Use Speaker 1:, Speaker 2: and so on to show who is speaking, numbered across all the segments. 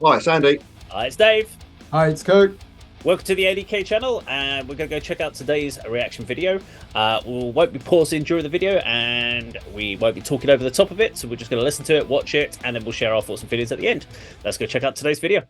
Speaker 1: Hi, it's Andy.
Speaker 2: Hi, it's Dave.
Speaker 3: Hi, it's Kirk.
Speaker 2: Welcome to the A.D.K channel, and we're going to go check out today's reaction video. We won't be pausing during the video, and we won't be talking over the top of it, so we're just going to listen to it, watch it, and then we'll share our thoughts and feelings at the end. Let's go check out today's video.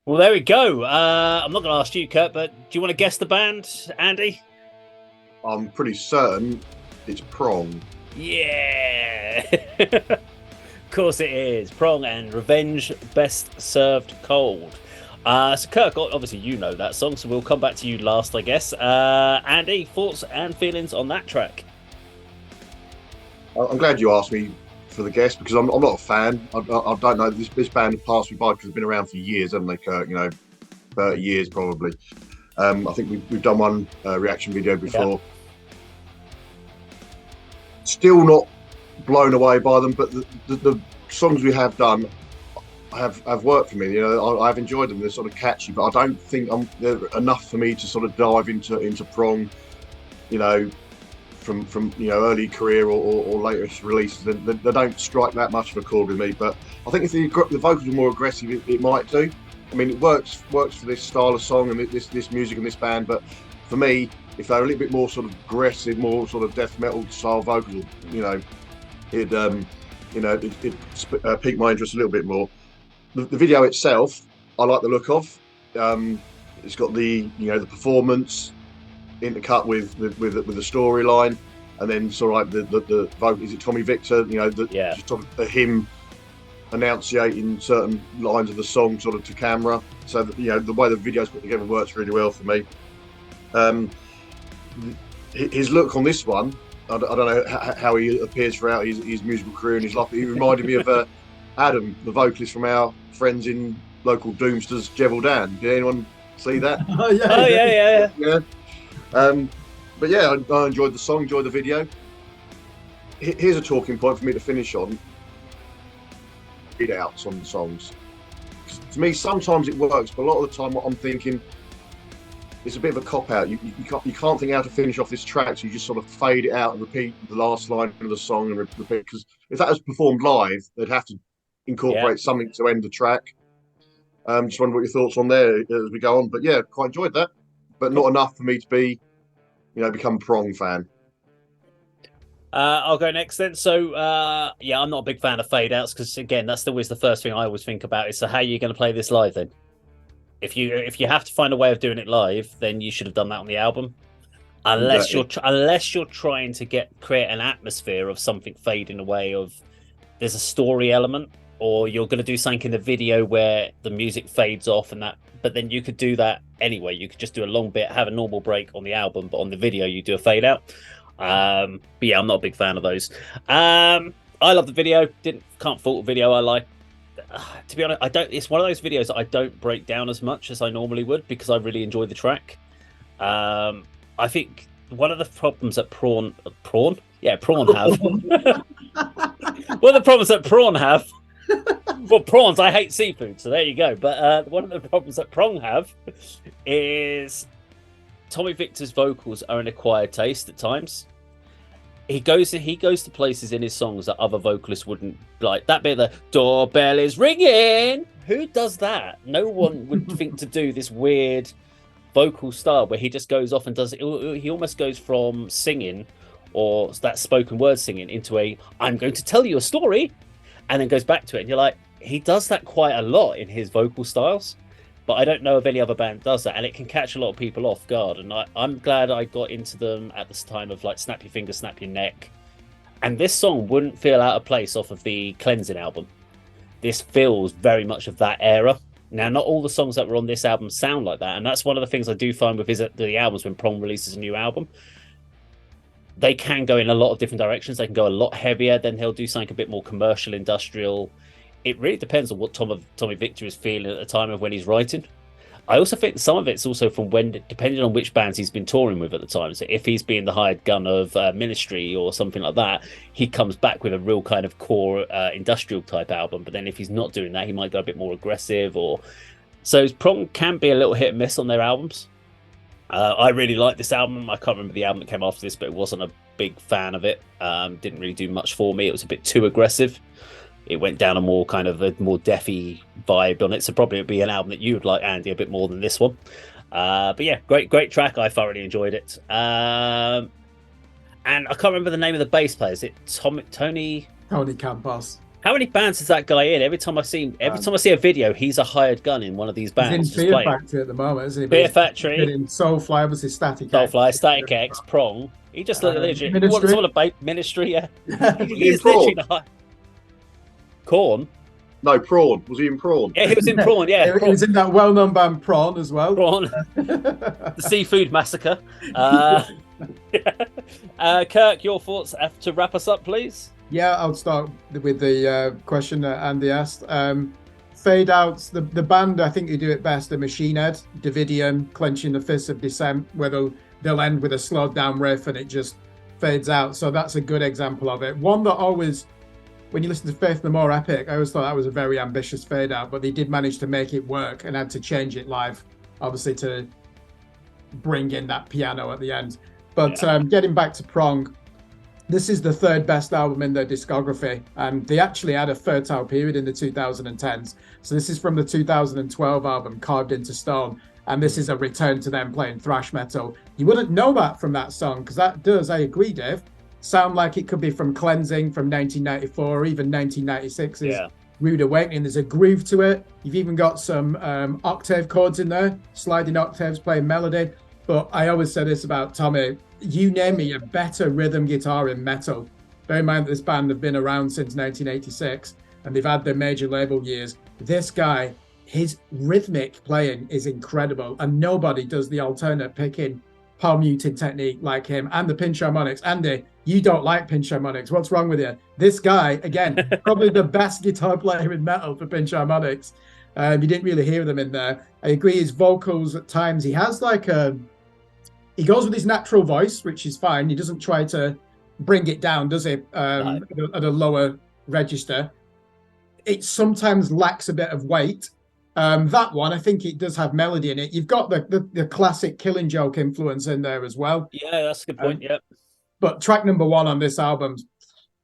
Speaker 2: Well, there we go. I'm not going to ask you, Kurt, but do you want to guess the band, Andy?
Speaker 1: I'm pretty certain it's Prong.
Speaker 2: Yeah! Of course it is. Prong and Revenge Best Served Cold. So Kirk, obviously you know that song, so we'll come back to you last, I guess. Andy, thoughts and feelings on that track?
Speaker 1: I'm glad you asked me for the guest because I'm not a fan. I don't know this band has passed me by because they've been around for years, haven't they, Kirk? 30 years probably. I think we've done one reaction video before. Still not blown away by them, but the songs we have done have worked for me. I've enjoyed them. They're sort of catchy, but I don't think they're enough for me to sort of dive into Prong. From early career or latest releases, they don't strike that much of a chord with me. But I think if the vocals were more aggressive, it might do. I mean, it works for this style of song and this music and this band. But for me, if they're a little bit more sort of aggressive, more sort of death metal style vocals, it piqued my interest a little bit more. The video itself, I like the look of. It's got the performance intercut with the storyline, and then sort of like the vote. Is it Tommy Victor? Just sort of him enunciating certain lines of the song sort of to camera. So that, the way the video's put together works really well for me. His look on this one, I don't know how he appears throughout his musical career and his life. He reminded me of Adam, the vocalist from our friends in local Doomsters, Jevil Dan. Did anyone see that?
Speaker 2: Yeah.
Speaker 1: But yeah, I enjoyed the song, enjoyed the video. Here's a talking point for me to finish on. Read-outs on the songs. To me, sometimes it works, but a lot of the time, what I'm thinking, it's a bit of a cop-out. You can't think how to finish off this track, so you just sort of fade it out and repeat the last line of the song and repeat. Because if that was performed live, they'd have to incorporate something to end the track. Just wonder what your thoughts on there as we go on. But yeah, quite enjoyed that, but not enough for me to be, become a Prong fan.
Speaker 2: I'll go next then. So, I'm not a big fan of fade outs because, again, that's always the first thing I always think about is, so how are you going to play this live then? If you have to find a way of doing it live, then you should have done that on the album. Unless you're trying to create an atmosphere of something fading away, of there's a story element, or you're going to do something in the video where the music fades off and that. But then you could do that anyway. You could just do a long bit, have a normal break on the album, but on the video you do a fade out. But yeah, I'm not a big fan of those. I love the video. Can't fault the video. I like. To be honest, I don't. It's one of those videos that I don't break down as much as I normally would because I really enjoy the track. I think one of the problems that Prawn have. One of the problems that Prawn have. Well, prawns, I hate seafood, so there you go. But one of the problems that Prong have is Tommy Victor's vocals are an acquired taste at times. He goes to places in his songs that other vocalists wouldn't like. That bit, the doorbell is ringing. Who does that? No one would think to do this weird vocal style where he just goes off and does it. He almost goes from singing or that spoken word singing into I'm going to tell you a story, and then goes back to it. And you're like, he does that quite a lot in his vocal styles, but I don't know if any other band does that, and it can catch a lot of people off guard. And I'm glad I got into them at this time of like Snap Your Finger, Snap Your Neck. And this song wouldn't feel out of place off of the Cleansing album. This feels very much of that era. Now, not all the songs that were on this album sound like that, and that's one of the things I do find with the albums when Prong releases a new album. They can go in a lot of different directions. They can go a lot heavier, then he'll do something a bit more commercial, industrial. It really depends on what Tommy Victor is feeling at the time of when he's writing. I also think some of it's also from depending on which bands he's been touring with at the time. So if he's being the hired gun of Ministry or something like that, he comes back with a real kind of core industrial type album. But then if he's not doing that, he might go a bit more aggressive. So Prong can be a little hit and miss on their albums. I really like this album. I can't remember the album that came after this, but it wasn't a big fan of it. Didn't really do much for me. It was a bit too aggressive. It went down a more deafy vibe on it. So probably it'd be an album that you would like, Andy, a bit more than this one. But yeah, great track. I thoroughly enjoyed it. And I can't remember the name of the bass player. Is it Tony
Speaker 3: Campos.
Speaker 2: How many bands is that guy in? Every time I see a video, he's a hired gun in one of these bands.
Speaker 3: He's in Fear Factory at the moment, isn't he?
Speaker 2: Fear Factory.
Speaker 3: In Soulfly, obviously Static X.
Speaker 2: Soulfly, Static X, Prong. He just literally. Ministry, yeah. He's literally the Korn.
Speaker 1: No, Prawn. Was he in Prawn?
Speaker 2: Yeah, he was in Prawn. Yeah,
Speaker 3: He was in that well-known band Prong as well.
Speaker 2: Prawn, the seafood massacre. Kirk, your thoughts to wrap us up, please.
Speaker 3: Yeah, I'll start with the question that Andy asked. Fade outs, the band, I think, who do it best are Machine Head, Davidian, Clenching the Fists of Dissent, where they'll end with a slowed down riff and it just fades out. So that's a good example of it. One that always, when you listen to Faith No More Epic, I always thought that was a very ambitious fade out, but they did manage to make it work and had to change it live, obviously, to bring in that piano at the end. But getting back to Prong, this is the third best album in their discography, and they actually had a fertile period in the 2010s. So this is from the 2012 album Carved into Stone, and this is a return to them playing thrash metal. You wouldn't know that from that song, because that does, I agree, Dave, sound like it could be from Cleansing from 1994 or even 1996's Rude Awakening. There's a groove to it. You've even got some octave chords in there, sliding octaves playing melody. But I always say this about Tommy, you name me a better rhythm guitar in metal. Bear in mind that this band have been around since 1986 and they've had their major label years. This guy, his rhythmic playing is incredible, and nobody does the alternate picking, palm muting technique like him, and the pinch harmonics. Andy, you don't like pinch harmonics. What's wrong with you? This guy, again, probably the best guitar player in metal for pinch harmonics. You didn't really hear them in there. I agree, his vocals at times, he has like he goes with his natural voice, which is fine. He doesn't try to bring it down, does he, at a lower register. It sometimes lacks a bit of weight. That one, I think it does have melody in it. You've got the classic Killing Joke influence in there as well.
Speaker 2: Yeah, that's a good point,
Speaker 3: But track number 1 on this album's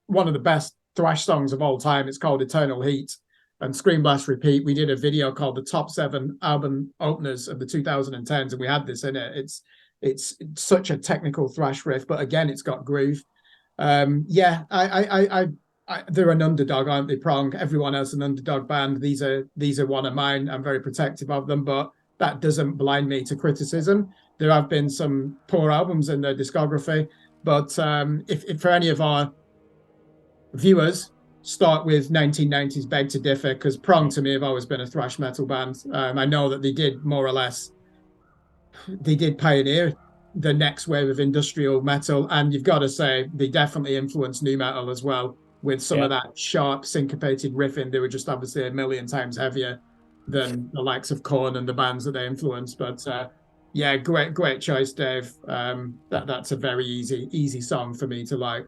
Speaker 3: one of the best thrash songs of all time. It's called Eternal Heat. And Scream Blast Repeat, we did a video called the Top 7 Album Openers of the 2010s, and we had this in it. It's such a technical thrash riff, but again, it's got groove. They're an underdog, aren't they, Prong? Everyone else an underdog band. These are one of mine. I'm very protective of them, but that doesn't blind me to criticism. There have been some poor albums in their discography, but if for any of our viewers start with 1990s, beg to differ, because Prong to me have always been a thrash metal band. I know that they did more or less. They did pioneer the next wave of industrial metal, and you've got to say they definitely influenced nu metal as well with some of that sharp syncopated riffing. They were just obviously a million times heavier than the likes of Korn and the bands that they influenced. But great choice, Dave. That's a very easy song for me to like.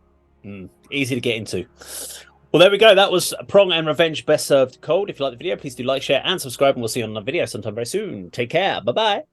Speaker 2: Easy to get into. Well, there we go. That was Prong and Revenge Best Served Cold. If you like the video, please do like, share, and subscribe, and we'll see you on another video sometime very soon. Take care. Bye-bye.